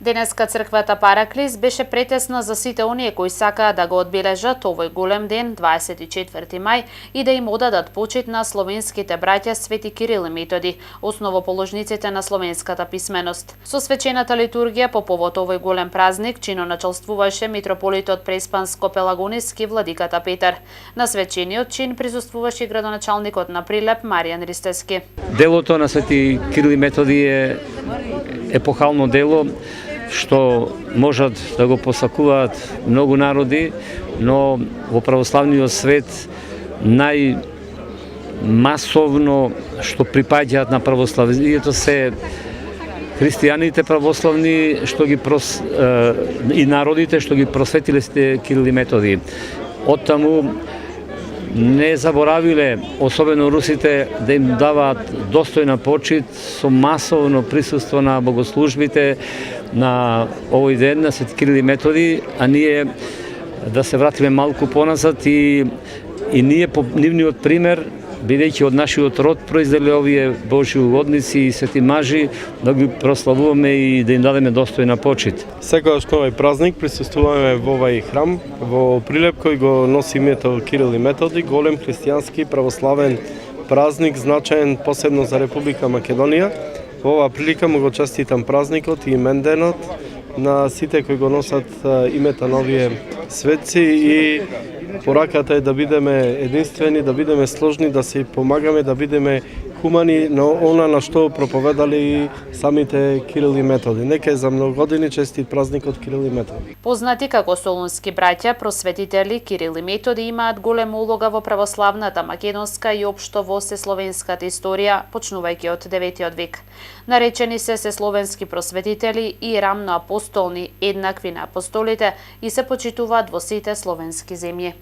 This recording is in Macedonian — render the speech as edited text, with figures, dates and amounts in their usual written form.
Денеска црквата Параклис беше претесна за сите оние кои сакаат да го одбележат овој голем ден, 24 мај, и да им одадат почит на словенските браќа Свети Кирил и Методи, основоположниците на словенската писменост. Со свечената литургија по повод овој голем празник чино началствуваше митрополитот Преспанско-Пелагонески владиката Петар. На свечениот чин присуствуваше и градоначалникот на Прилеп Маријан Ристевски. Делото на Свети Кирил и Методи е епохално дело, што можат да го посакуваат многу народи, но во православниот свет најмасовно што припаѓаат на православието се христијаните православни што ги и народите што ги просветиле сте Кирил и Методи. Оттаму не заборавиле, особено русите, да им даваат достојна почит со масовно присуство на богослужбите на овој ден на Свети Кирил и Методи, а ние да се вратиме малку поназад и ние по нивниот пример, бидејќи од нашиот род произлеле овие Божји угодници и свети мажи, да ги прославуваме и да им дадеме достојна почит. Секогаш на овој празник присуствуваме во овој храм во Прилеп кој го носи името Кирил и Методи, голем христијански православен празник, значаен посебно за Република Македонија. Во оваа прилика му го честитам празникот и именденот на сите кои го носат името на овие светци и пораката е да бидеме единствени, да бидеме сложни, да се помагаме, да бидеме хумани на она на што проповедали и самите Кирил и Методи. Нека е за многу години честит празникот Кирил и Методи. Познати како солунски браќа, просветители Кирил и Методи имаат голема улога во православната македонска и општо во сесловенската историја, почнувајќи од 9 век. Наречени се сесловенски просветители и рамно апостолни, еднакви на апостолите и се почитуваат во сите словенски земји.